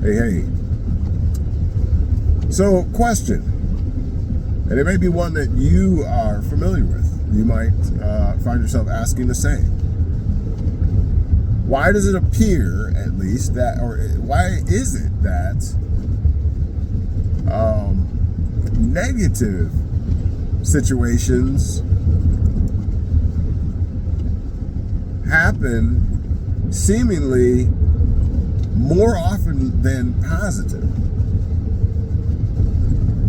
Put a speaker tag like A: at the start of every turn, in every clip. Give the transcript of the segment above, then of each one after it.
A: Hey. So, question, and it may be one that you are familiar with. You might find yourself asking the same. Why does it appear, at least, that, or why is it that negative situations happen seemingly more often than positive?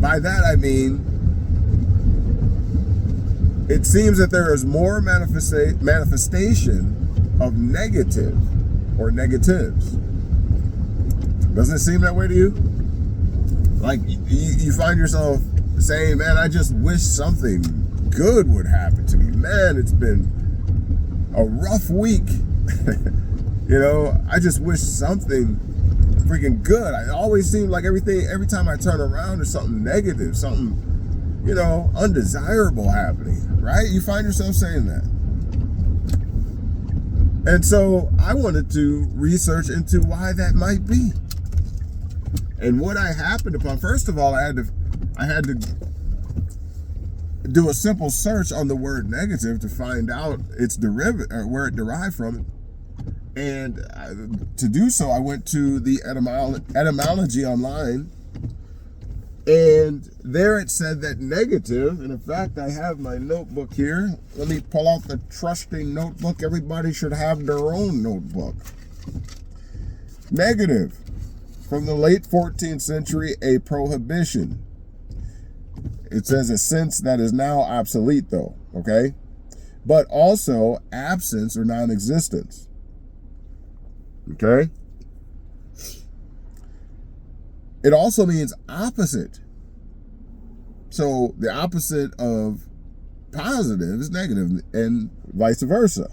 A: By that I mean, it seems that there is more manifestation of negative or negatives. Doesn't it seem that way to you? Like you find yourself saying, man, I just wish something good would happen to me. Man, it's been a rough week. I just wish something freaking good. It always seems like every time I turn around, there's something negative, something, undesirable happening, right? You find yourself saying that. And so I wanted to research into why that might be. And what I happened upon, first of all, I had to do a simple search on the word negative to find out its derivative, or where it derived from. And to do so, I went to the etymology online, and there it said that negative, and in fact, I have my notebook here. Let me pull out the trusting notebook. Everybody should have their own notebook. Negative, from the late 14th century, a prohibition. It says a sense that is now obsolete, though, okay? But also absence or non-existence. Okay? It also means opposite. So the opposite of positive is negative, and vice versa.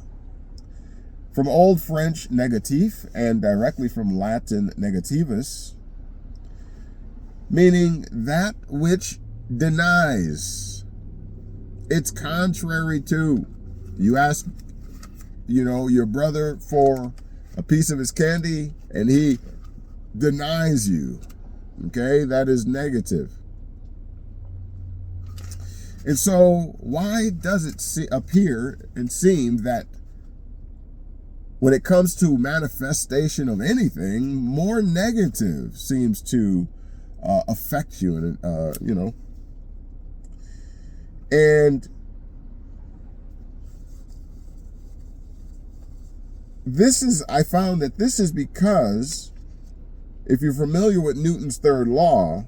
A: From Old French negatif and directly from Latin negativus, meaning that which denies. It's contrary to. You ask, your brother for a piece of his candy and he denies you. Okay, that is negative. And so why does it appear and seem that when it comes to manifestation of anything, more negative seems to affect you, and I found that this is because, if you're familiar with Newton's third law,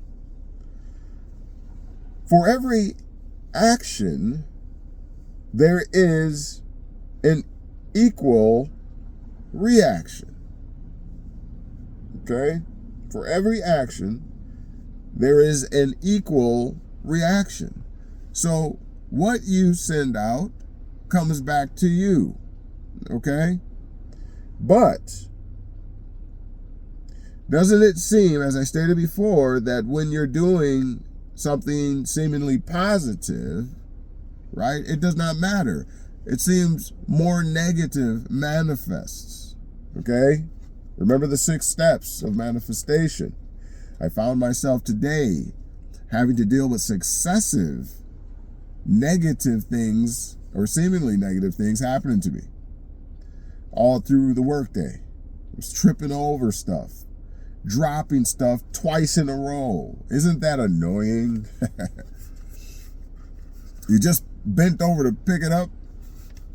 A: for every action, there is an equal reaction. Okay? For every action, there is an equal reaction. So what you send out comes back to you. Okay? But doesn't it seem, as I stated before, that when you're doing something seemingly positive, right, it does not matter. It seems more negative manifests. Okay? Remember the 6 steps of manifestation. I found myself today having to deal with successive negative things, or seemingly negative things, happening to me all through the workday. I was tripping over stuff, dropping stuff twice in a row. Isn't that annoying? You just bent over to pick it up,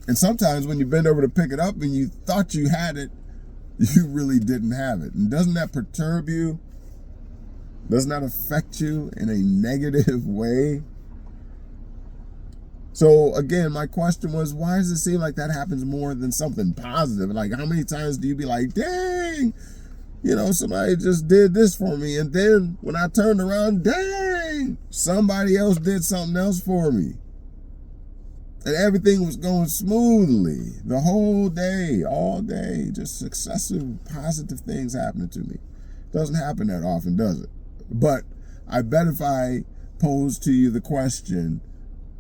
A: and sometimes when you bend over to pick it up and you thought you had it, you really didn't have it. And doesn't that perturb you? Doesn't that affect you in a negative way? So again, my question was, why does it seem like that happens more than something positive? Like, how many times do you be like, dang, somebody just did this for me, and then when I turned around, dang, somebody else did something else for me. And everything was going smoothly the whole day, all day, just successive positive things happening to me. Doesn't happen that often, does it? But I bet if I pose to you the question,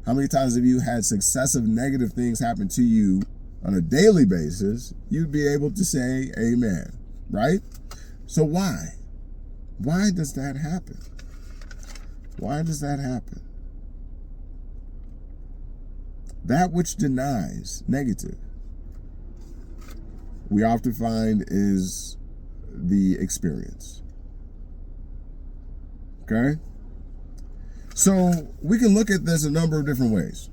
A: how many times have you had successive negative things happen to you on a daily basis, you'd be able to say amen, right? So why? Why does that happen? Why does that happen? That which denies, negative, we often find is the experience. Okay? So we can look at this a number of different ways.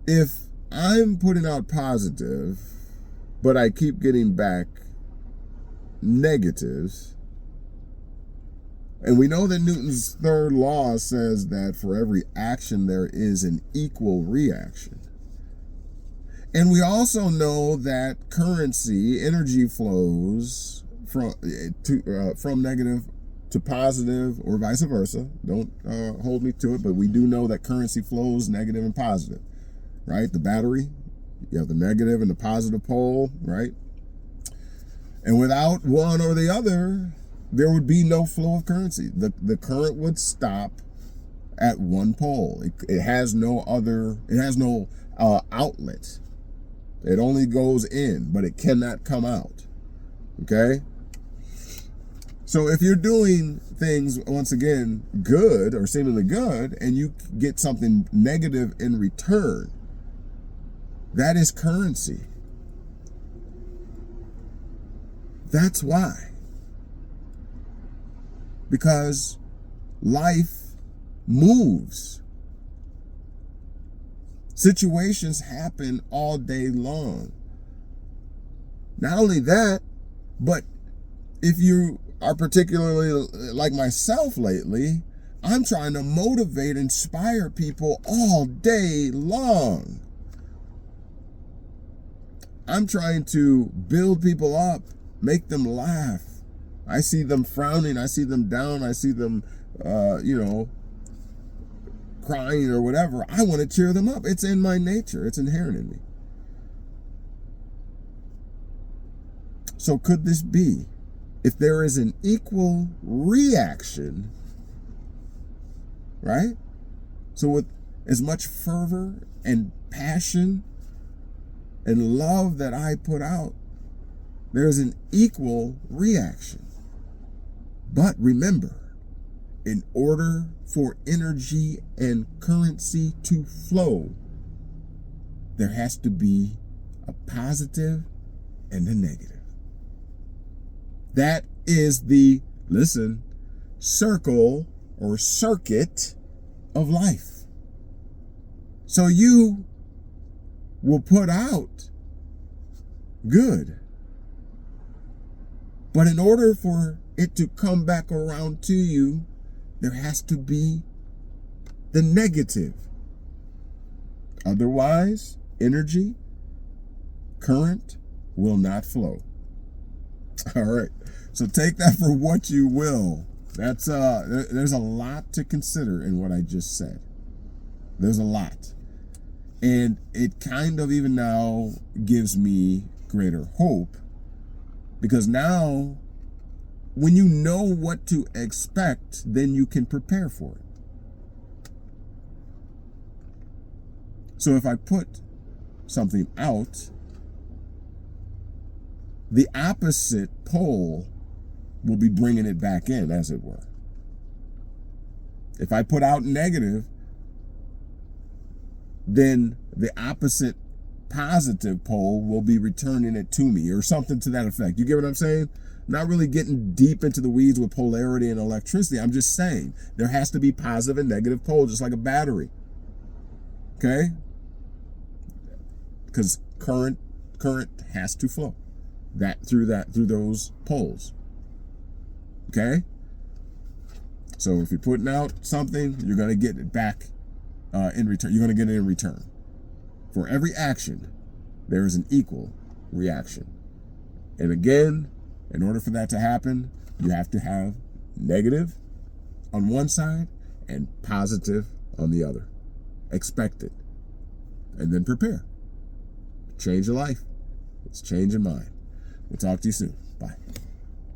A: If I'm putting out positive, but I keep getting back negatives, and we know that Newton's third law says that for every action there is an equal reaction. And we also know that currency, energy flows from negative to positive or vice versa. Don't hold me to it, but we do know that currency flows negative and positive, right? The battery, you have the negative and the positive pole, right? And without one or the other, there would be no flow of currency. The current would stop at one pole. It has no outlet. It only goes in, but it cannot come out. Okay? So if you're doing things, once again, good or seemingly good, and you get something negative in return, that is currency. That's why. Because life moves. Situations happen all day long. Not only that, but if you are particularly like myself lately, I'm trying to motivate, inspire people all day long. I'm trying to build people up, make them laugh. I see them frowning, I see them down, I see them, crying or whatever. I want to cheer them up. It's in my nature. It's inherent in me. So could this be, if there is an equal reaction, right? So with as much fervor and passion and love that I put out, there's an equal reaction. But remember, in order for energy and currency to flow, there has to be a positive and a negative. That is the, circle or circuit of life. So you will put out good, but in order for it to come back around to you, there has to be the negative. Otherwise, energy, current will not flow. All right. So take that for what you will. That's there's a lot to consider in what I just said. There's a lot. And it kind of even now gives me greater hope, because now when you know what to expect, then you can prepare for it. So if I put something out, the opposite pole will be bringing it back in, as it were. If I put out negative, then the opposite positive pole will be returning it to me, or something to that effect. You get what I'm saying? Not really getting deep into the weeds with polarity and electricity. I'm just saying there has to be positive and negative poles, just like a battery. Okay? Because current has to flow through those poles. Okay? So if you're putting out something, you're going to get it back in return. You're going to get it in return. For every action, there is an equal reaction. And again, in order for that to happen, you have to have negative on one side and positive on the other. Expect it. And then prepare. Change your life. It's changing mine. We'll talk to you soon. Bye.